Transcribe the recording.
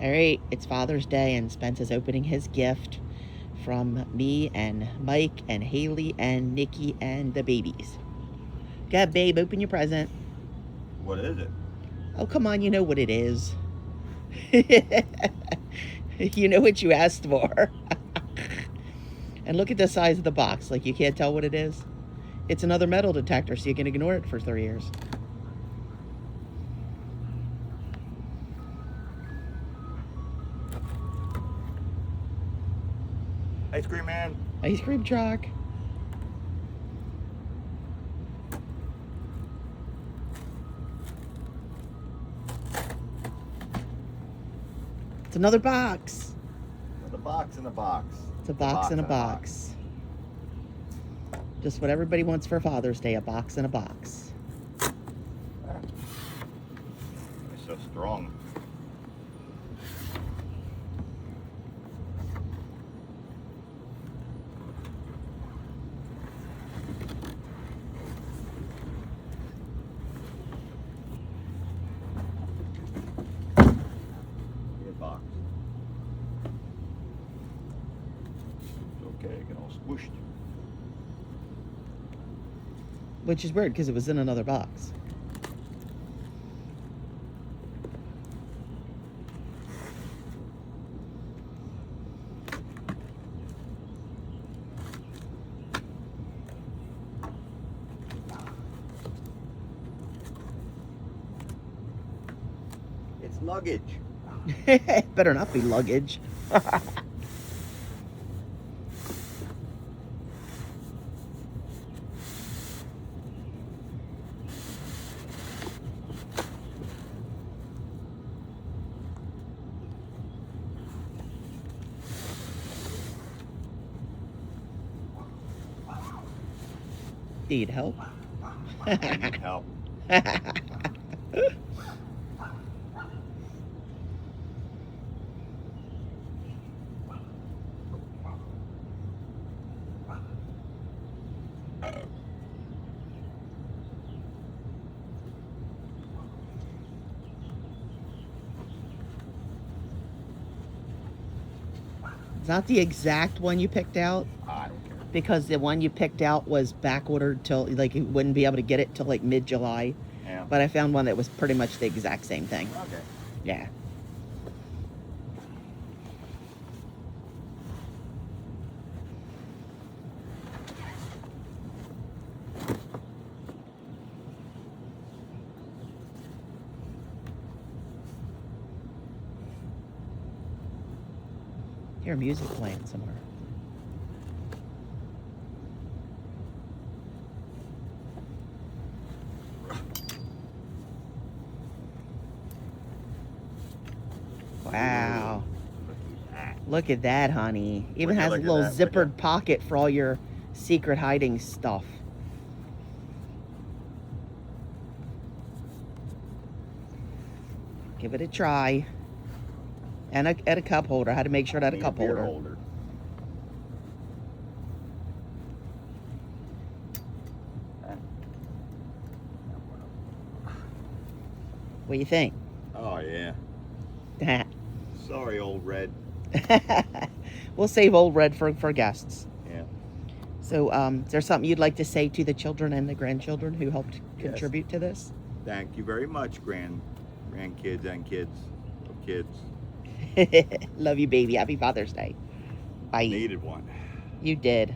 All right, it's Father's Day, and Spence is opening his gift from me and Mike and Haley and Nikki and the babies. Go ahead, babe, open your present. What is it? Oh, come on, you know what it is. You know what you asked for. And look at the size of the box. Like, you can't tell what it is. It's another metal detector, so you can ignore it for 3 years. Ice cream man. Ice cream truck. It's another box. The box in a box. It's a box in a box. Just what everybody wants for Father's Day, a box in a box. It's so strong. Box. It's okay, it get all squished. Which is weird because it was in another box. It's luggage. Better not be luggage. Need help? I need help. It's not the exact one you picked out, I don't care. because the one you picked out was back ordered till, like, you wouldn't be able to get it till like mid-July. Yeah. But I found one that was pretty much the exact same thing. Okay. Yeah. Hear music playing somewhere. Wow. Look at that, honey. Even Would you has a look at little that, would zippered pocket for all your secret hiding stuff. Give it a try. And a cup holder. I had to make sure it had a Need cup beer holder. What do you think? Oh yeah. Sorry, old Red. We'll save old Red for guests. Yeah. So, is there something you'd like to say to the children and the grandchildren who helped contribute to this? Thank you very much, grandkids and kids. Love you, baby. Happy Father's Day. Bye. Needed one. You did.